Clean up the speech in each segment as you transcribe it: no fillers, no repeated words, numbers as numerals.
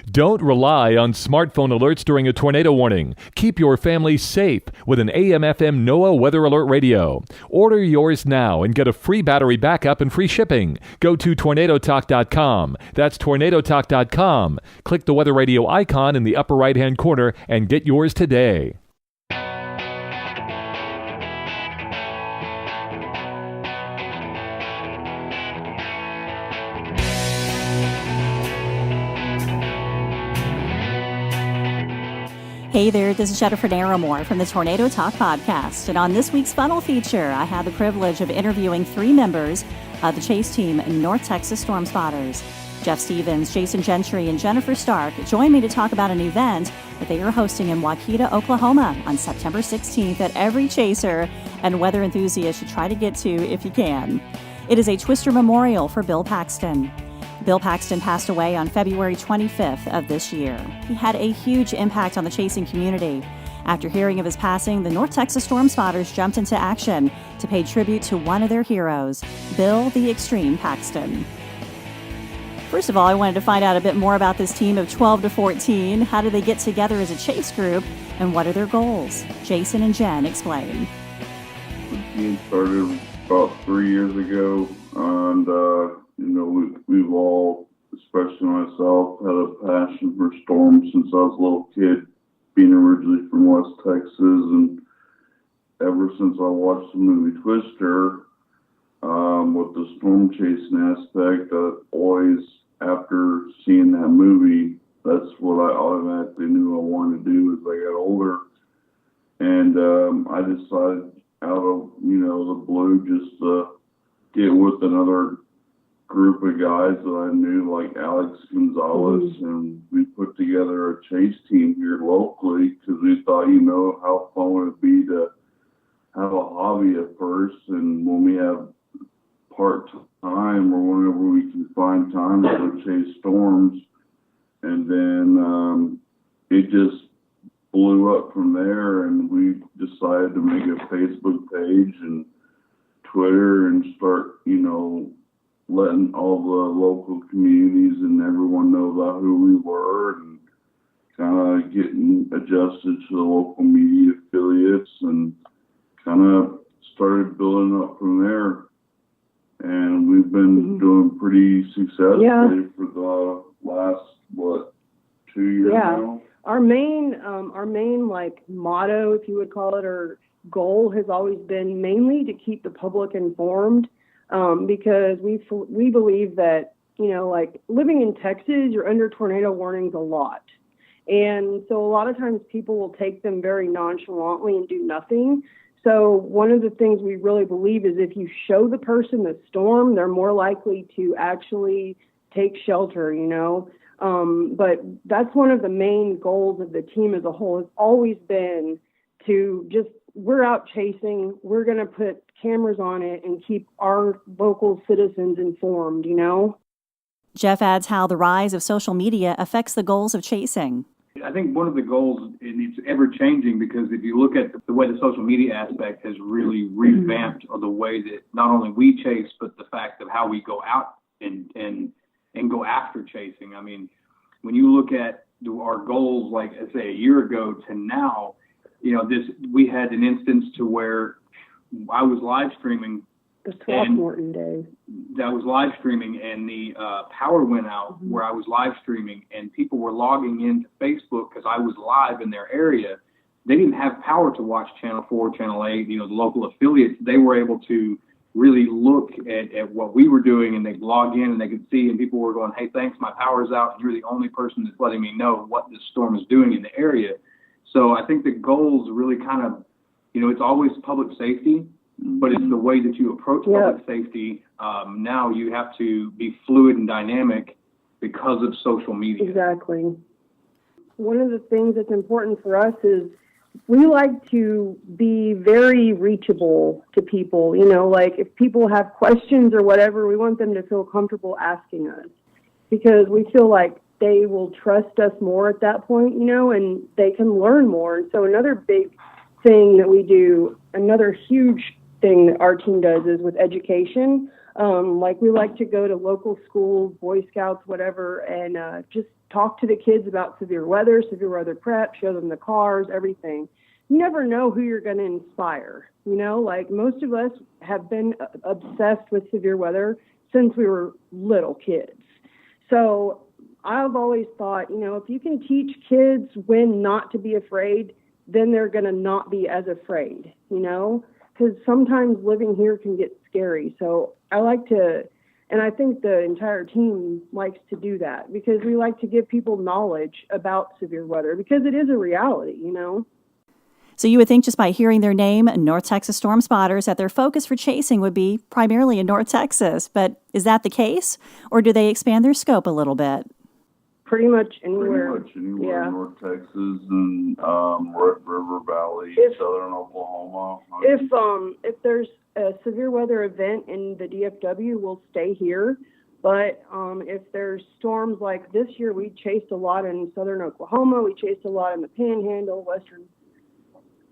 Don't rely on smartphone alerts during a tornado warning. Keep your family safe with an AM/FM NOAA Weather Alert radio. Order yours now and get a free battery backup and free shipping. Go to tornadotalk.com. That's tornadotalk.com. Click the weather radio icon in the upper right-hand corner and get yours today. Hey there, this is Jennifer Narramore from the Tornado Talk podcast. And on this week's Funnel feature, I had the privilege of interviewing 3 members of the chase team, North Texas Storm Spotters. Jeff Stevens, Jason Gentry, and Jennifer Stark joined me to talk about an event that they are hosting in Waukeeta, Oklahoma on September 16th that every chaser and weather enthusiast should try to get to if you can. It is a Twister Memorial for Bill Paxton. Bill Paxton passed away on February 25th of this year. He had a huge impact on the chasing community. After hearing of his passing, the North Texas Storm Spotters jumped into action to pay tribute to one of their heroes, Bill the Extreme Paxton. First of all, I wanted to find out a bit more about this team of 12 to 14. How did they get together as a chase group, and what are their goals? Jason and Jen explain. The team started about 3 years ago, and we've all, especially myself, had a passion for storms since I was a little kid, being originally from West Texas, and ever since I watched the movie Twister, with the storm chasing aspect, always, after seeing that movie, that's what I automatically knew I wanted to do as I got older. And I decided out of, the blue, just to get with another group of guys that I knew, like Alex Gonzalez, and we put together a chase team here locally because we thought, how fun would it be to have a hobby at first, and when we have part-time or whenever we can find time to chase storms, and then it just blew up from there, and we decided to make a Facebook page and Twitter and start, letting all the local communities and everyone know about who we were, and kind of getting adjusted to the local media affiliates, and kind of started building up from there. And we've been doing pretty successfully for the last, 2 years now? Our main motto, if you would call it, or goal has always been mainly to keep the public informed, because we believe that, living in Texas, you're under tornado warnings a lot. And so a lot of times people will take them very nonchalantly and do nothing. So one of the things we really believe is if you show the person the storm, they're more likely to actually take shelter, But that's one of the main goals of the team as a whole, has always been to just, we're out chasing, we're going to put cameras on it and keep our local citizens informed, Jeff adds how the rise of social media affects the goals of chasing. I think one of the goals, and it's ever changing, because if you look at the way the social media aspect has really revamped the way that not only we chase, but the fact of how we go out and go after chasing. I mean, when you look at our goals, like I say a year ago to now, we had an instance to where I was live streaming. The Throckmorton Day. That was live streaming, and the power went out where I was live streaming, and people were logging into Facebook because I was live in their area. They didn't have power to watch Channel 4, Channel 8, the local affiliates. They were able to really look at what we were doing, and they'd log in and they could see, and people were going, hey, thanks, my power's out, and you're the only person that's letting me know what this storm is doing in the area. So I think the goals really kind of, it's always public safety, but it's the way that you approach public safety. Now you have to be fluid and dynamic because of social media. Exactly. One of the things that's important for us is we like to be very reachable to people. Like if people have questions or whatever, we want them to feel comfortable asking us, because we feel like they will trust us more at that point, and they can learn more. And so another big thing that we do, another huge thing that our team does, is with education. Like we like to go to local schools, Boy Scouts, whatever, and just talk to the kids about severe weather prep, show them the cars, everything. You never know who you're going to inspire. Like most of us have been obsessed with severe weather since we were little kids. So I've always thought, if you can teach kids when not to be afraid, then they're going to not be as afraid, because sometimes living here can get scary. So I like to, and I think the entire team likes to do that, because we like to give people knowledge about severe weather, because it is a reality, So you would think just by hearing their name, North Texas Storm Spotters, that their focus for chasing would be primarily in North Texas. But is that the case, or do they expand their scope a little bit? Pretty much anywhere. Yeah. In North Texas and Red River Valley, southern Oklahoma. If there's a severe weather event in the DFW, we'll stay here. But if there's storms like this year, we chased a lot in southern Oklahoma. We chased a lot in the Panhandle, western.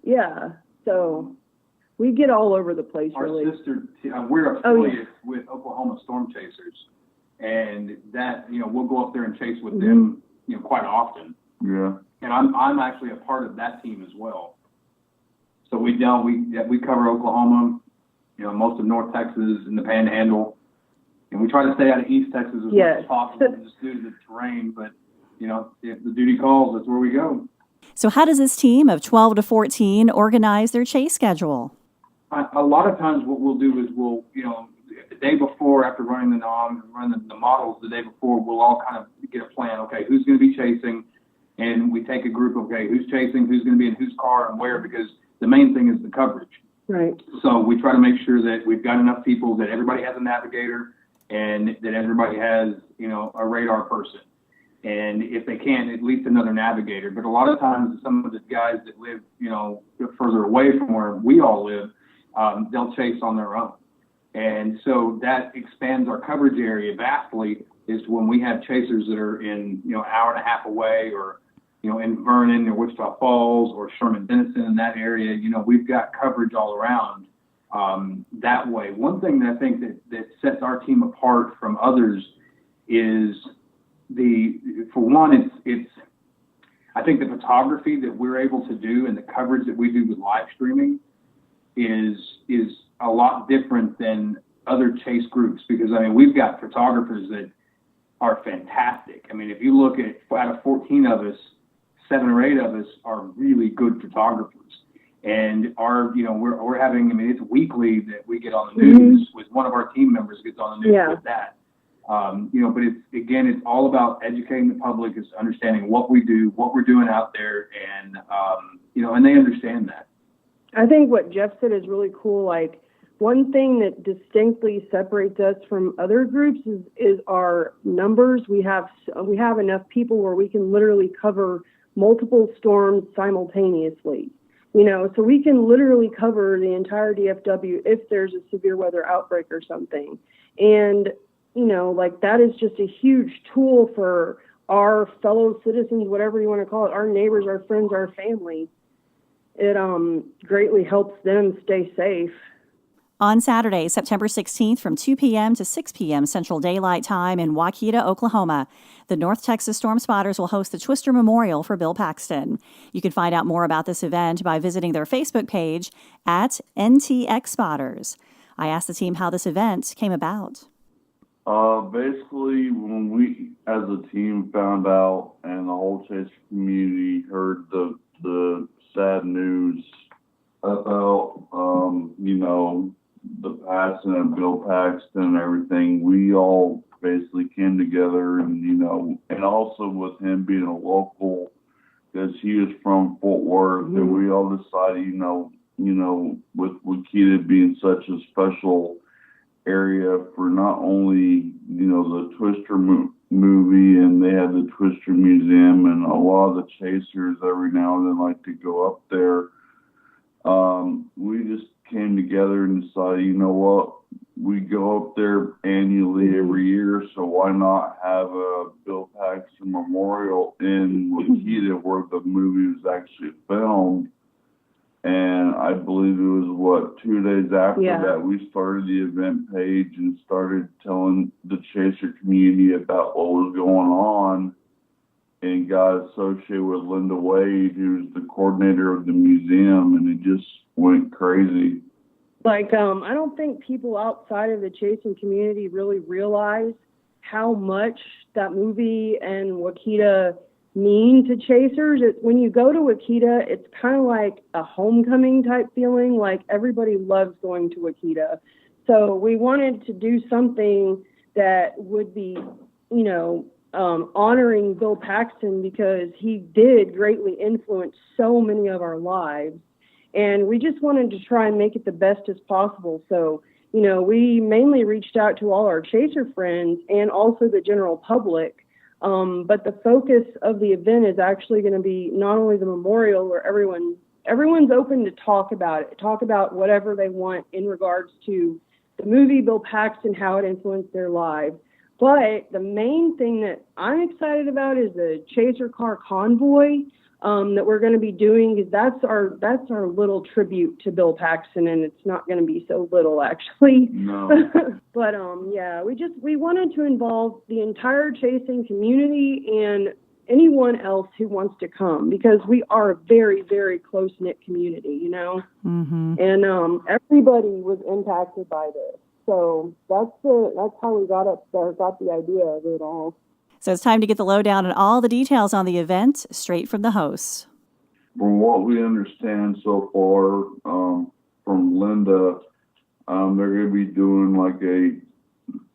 Yeah, so we get all over the place, really. We're affiliated with Oklahoma Storm Chasers, and that, we'll go up there and chase with them, quite often. Yeah. And I'm actually a part of that team as well. So we cover Oklahoma, most of North Texas and the Panhandle, and we try to stay out of East Texas as much as possible, just due to the terrain. But if the duty calls, that's where we go. So how does this team of 12 to 14 organize their chase schedule? A lot of times what we'll do is the day before, after running the NOM, running the models the day before, we'll all kind of get a plan. Okay, who's going to be chasing? And we take a group, okay, who's chasing, who's going to be in whose car and where, because the main thing is the coverage. Right. So we try to make sure that we've got enough people, that everybody has a navigator, and that everybody has, a radar person. And if they can, at least another navigator. But a lot of times, some of the guys that live, further away from where we all live, they'll chase on their own. And so that expands our coverage area vastly, is when we have chasers that are in, hour and a half away, or, in Vernon or Wichita Falls or Sherman Denison, in that area, we've got coverage all around that way. One thing that I think that sets our team apart from others is for one, it's I think the photography that we're able to do and the coverage that we do with live streaming is a lot different than other chase groups, because we've got photographers that are fantastic. If you look at out of 14 of us, 7 or 8 of us are really good photographers. And we're having, it's weekly that we get on the news with one of our team members gets on the news with that. But it's all about educating the public, is understanding what we do, what we're doing out there, and and they understand that. I think what Jeff said is really cool. Like, one thing that distinctly separates us from other groups is our numbers. We have enough people where we can literally cover multiple storms simultaneously. So we can literally cover the entire DFW if there's a severe weather outbreak or something. And that is just a huge tool for our fellow citizens, whatever you want to call it, our neighbors, our friends, our family. It greatly helps them stay safe. On Saturday, September 16th from 2 p.m. to 6 p.m. Central Daylight Time in Waukeeta, Oklahoma, the North Texas Storm Spotters will host the Twister Memorial for Bill Paxton. You can find out more about this event by visiting their Facebook page at NTX Spotters. I asked the team how this event came about. Basically, when we, as a team, found out and the whole chase community heard the sad news about, the passing of Bill Paxton and everything, we all basically came together and, and also with him being a local, because he was from Fort Worth, and we all decided, with Waukeeta being such a special area for not only, the Twister movie, and they had the Twister Museum, and a lot of the chasers every now and then like to go up there. We just came together and decided, we go up there annually every year, so why not have a Bill Paxton Memorial in Waukeeta, where the movie was actually filmed. And I believe it was, 2 days after that, we started the event page and started telling the chaser community about what was going on. and got associated with Linda Wade, who's the coordinator of the museum, and it just went crazy. Like, I don't think people outside of the chasing community really realize how much that movie and Wakita mean to chasers. When you go to Wakita, it's kind of like a homecoming type feeling. Like, everybody loves going to Wakita. So we wanted to do something that would be, honoring Bill Paxton, because he did greatly influence so many of our lives. And we just wanted to try and make it the best as possible. So, we mainly reached out to all our chaser friends and also the general public. But the focus of the event is actually going to be not only the memorial, where everyone's open to talk about whatever they want in regards to the movie Bill Paxton, how it influenced their lives. But the main thing that I'm excited about is the chaser car convoy that we're going to be doing, because that's our little tribute to Bill Paxton, and it's not going to be so little, actually. No. But yeah, we wanted to involve the entire chasing community and anyone else who wants to come, because we are a very, very close knit community, Mm-hmm. and everybody was impacted by this. So that's how we got the idea of it all. So it's time to get the lowdown on all the details on the event, straight from the hosts. From what we understand so far, from Linda, they're going to be doing like a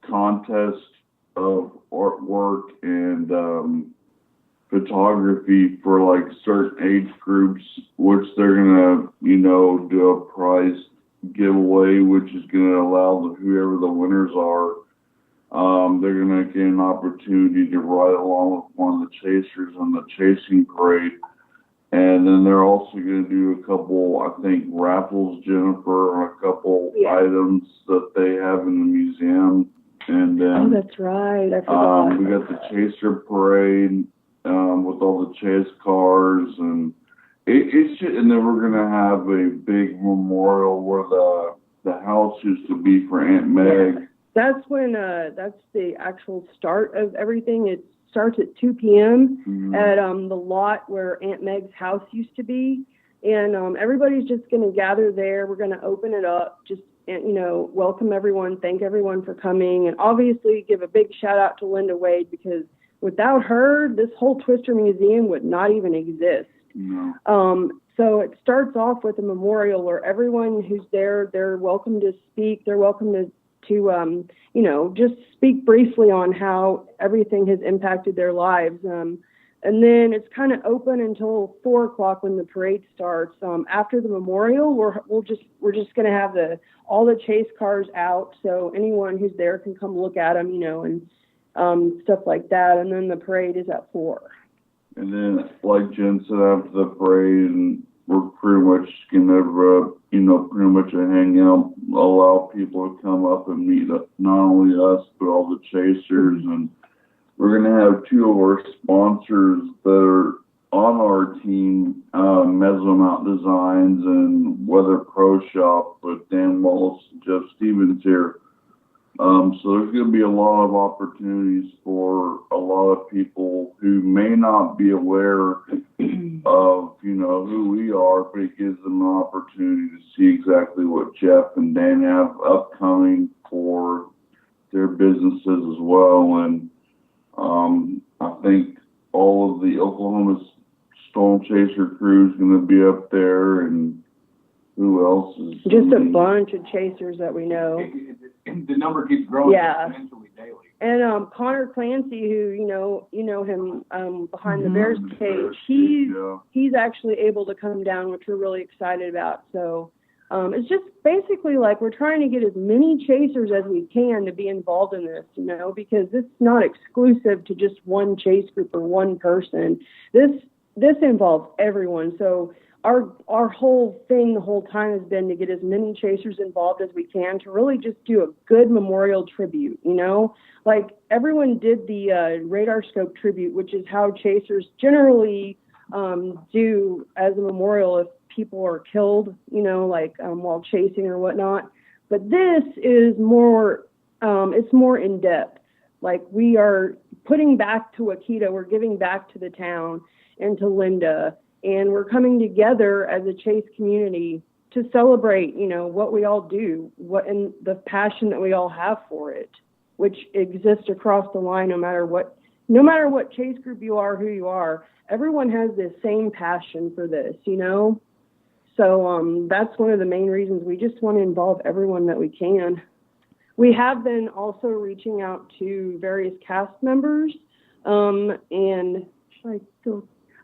contest of artwork and photography for like certain age groups, which they're going to, do a prize giveaway, which is going to allow whoever the winners are, they're going to get an opportunity to ride along with one of the chasers on the chasing parade. And then they're also going to do a couple, I think, raffles, Jennifer, on a couple items that they have in the museum. And then, that's right. I forgot. we got the chaser parade with all the chase cars, and and then we're gonna have a big memorial where the house used to be for Aunt Meg. That's when that's the actual start of everything. It starts at 2 p.m. at the lot where Aunt Meg's house used to be, and everybody's just gonna gather there. We're gonna open it up, just welcome everyone, thank everyone for coming, and obviously give a big shout out to Linda Wade, because without her, this whole Twister Museum would not even exist. No. So it starts off with a memorial where everyone who's there, they're welcome to speak. They're welcome to just speak briefly on how everything has impacted their lives. And then it's kind of open until 4 o'clock when the parade starts. After the memorial, we're just going to have all the chase cars out, so anyone who's there can come look at them, and stuff like that. And then the parade is at 4. And then, like Jen said, after the parade, and we're pretty much going to, pretty much a hangout, allow people to come up and meet not only us, but all the chasers. And we're going to have 2 of our sponsors that are on our team, Mezzomount Designs and Weather Pro Shop, with Dan Wallace and Jeff Stevens here. So there's going to be a lot of opportunities for a lot of people who may not be aware of, who we are, but it gives them an opportunity to see exactly what Jeff and Dan have upcoming for their businesses as well. And I think all of the Oklahoma Storm Chaser crew is going to be up there, and who else is? Just a bunch of chasers that we know. The number keeps growing exponentially daily. And Connor Clancy, who you know him behind the Bears cage, he's actually able to come down, which we're really excited about. So it's just basically like we're trying to get as many chasers as we can to be involved in this, because it's not exclusive to just one chase group or one person. This involves everyone. So our whole thing the whole time has been to get as many chasers involved as we can to really just do a good memorial tribute, Like everyone did the radar scope tribute, which is how chasers generally do as a memorial if people are killed, while chasing or whatnot. But this is more, it's more in depth. Like we are putting back to Wakita. We're giving back to the town and to Linda, and we're coming together as a Chase community to celebrate, what we all do, and the passion that we all have for it, which exists across the line, no matter what Chase group you are, who you are. Everyone has the same passion for this, So that's one of the main reasons we just want to involve everyone that we can. We have been also reaching out to various cast members,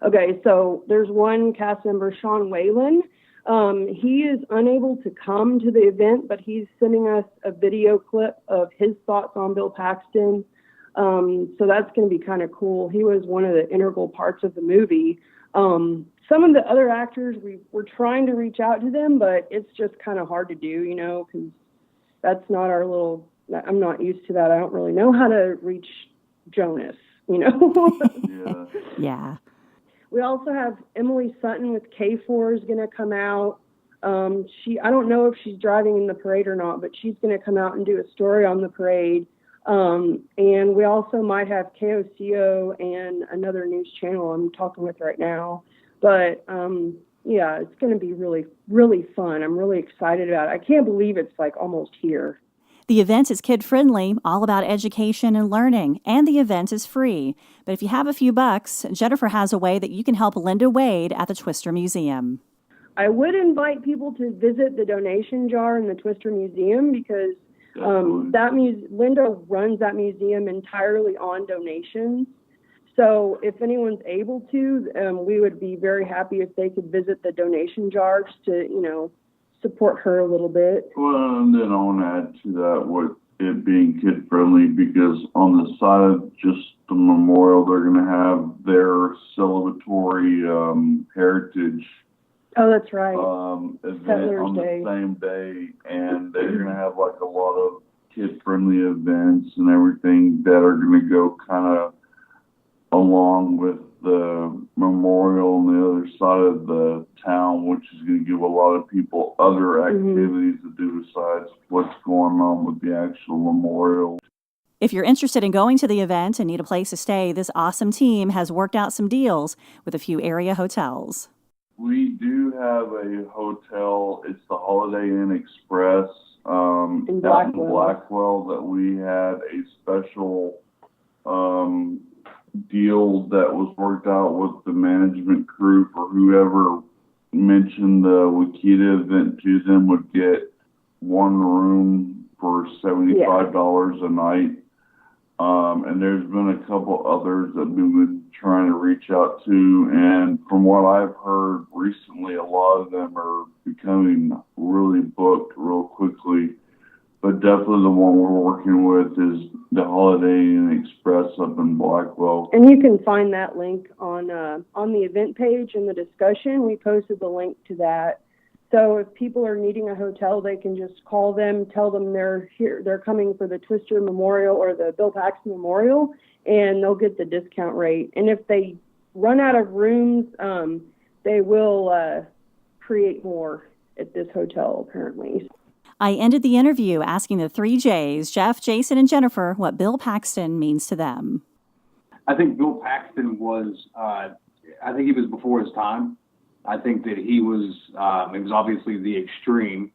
Okay, so there's one cast member, Sean Whalen. He is unable to come to the event, but he's sending us a video clip of his thoughts on Bill Paxton. So that's going to be kind of cool. He was one of the integral parts of the movie. Some of the other actors, we're trying to reach out to them, but it's just kind of hard to do, because that's not I'm not used to that. I don't really know how to reach Jonas, Yeah. Yeah. We also have Emily Sutton with K4 is going to come out. I don't know if she's driving in the parade or not, but she's going to come out and do a story on the parade. And we also might have KOCO and another news channel I'm talking with right now. But, yeah, it's going to be really, really fun. I'm really excited about it. I can't believe it's almost here. The event is kid-friendly, all about education and learning, and the event is free. But if you have a few bucks, Jennifer has a way that you can help Linda Wade at the Twister Museum. I would invite people to visit the donation jar in the Twister Museum because Linda runs that museum entirely on donations. So if anyone's able to, we would be very happy if they could visit the donation jars to, support her a little bit. Well, and then I want to add to that with it being kid friendly, because on the side of just the memorial, they're going to have their celebratory heritage. Oh, that's right. Event on the same day, and they're going to have a lot of kid friendly events and everything that are going to go kind of along with the memorial on the other side of the town, which is going to give a lot of people other activities to do besides what's going on with the actual memorial. If you're interested in going to the event and need a place to stay, this awesome team has worked out some deals with a few area hotels. We do have a hotel. It's the Holiday Inn Express in Blackwell that we had a special deal that was worked out with the management crew for whoever mentioned the Wakita event to them would get one room for $75 a night. And there's been a couple others that we've been trying to reach out to, and from what I've heard recently, a lot of them are becoming really booked real quickly. But definitely the one we're working with is the Holiday Inn Express up in Blackwell. And you can find that link on the event page in the discussion. We posted the link to that. So if people are needing a hotel, they can just call them, tell them they're here, they're coming for the Twister Memorial or the Bill Paxton Memorial, and they'll get the discount rate. And if they run out of rooms, they will create more at this hotel, apparently. I ended the interview asking the three J's, Jeff, Jason, and Jennifer, what Bill Paxton means to them. I think Bill Paxton was, I think he was before his time. I think that he was, it was obviously the extreme,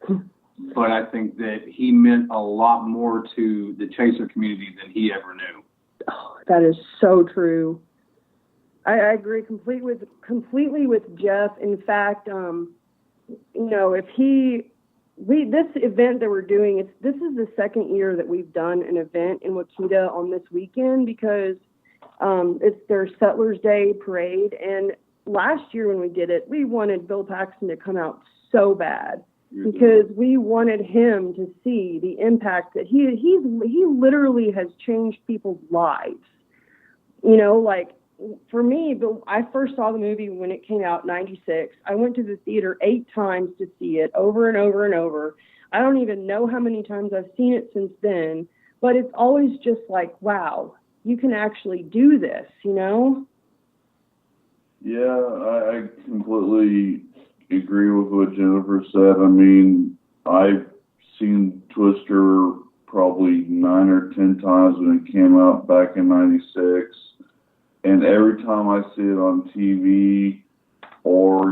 but I think that he meant a lot more to the chaser community than he ever knew. Oh, that is so true. I agree completely with Jeff. In fact, this event that we're doing, this is the second year that we've done an event in Wakita on this weekend because it's their Settlers Day parade. And last year when we did it, we wanted Bill Paxton to come out so bad because we wanted him to see the impact that he literally has changed people's lives. For me, I first saw the movie when it came out in '96. I went to the theater 8 times to see it over and over and over. I don't even know how many times I've seen it since then, but it's always just wow, you can actually do this, Yeah, I completely agree with what Jennifer said. I mean, I've seen Twister probably 9 or 10 times when it came out back in '96. And every time I see it on TV or,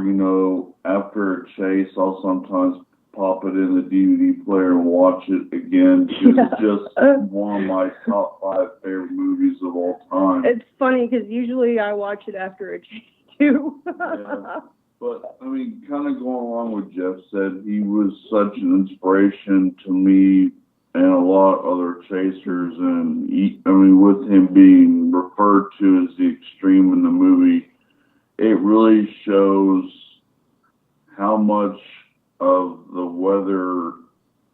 after a chase, I'll sometimes pop it in the DVD player and watch it again because it's just one of my top 5 favorite movies of all time. It's funny because usually I watch it after a chase too. Yeah. But, kind of going along with Jeff said, he was such an inspiration to me and a lot of other chasers. And, with him being referred to as the extreme in the movie, it really shows how much of the weather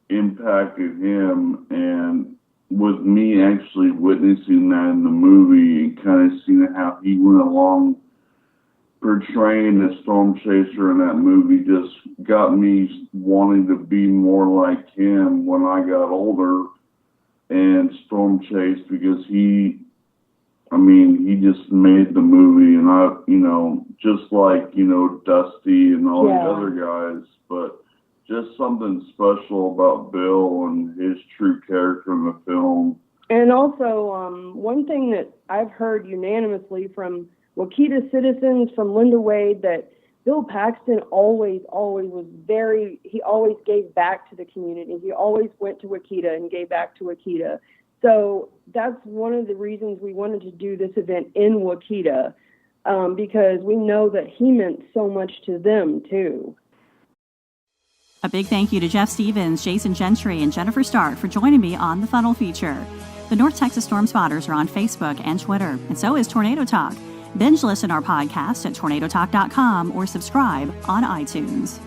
impacted him. And with me actually witnessing that in the movie and kind of seeing how he went along portraying the storm chaser in that movie just got me wanting to be more like him when I got older and storm chase, because he just made the movie. And just like, Dusty and all the other guys, but just something special about Bill and his true character in the film. And also, one thing that I've heard unanimously from Waukeeta citizens, from Linda Wade, that Bill Paxton always was he always gave back to the community. He always went to Waukeeta and gave back to Waukeeta. So that's one of the reasons we wanted to do this event in Waukeeta, because we know that he meant so much to them too. A big thank you to Jeff Stevens, Jason Gentry, and Jennifer Stark for joining me on the Funnel feature. The North Texas Storm Spotters are on Facebook and Twitter, and so is Tornado Talk. Binge listen our podcast at tornadotalk.com or subscribe on iTunes.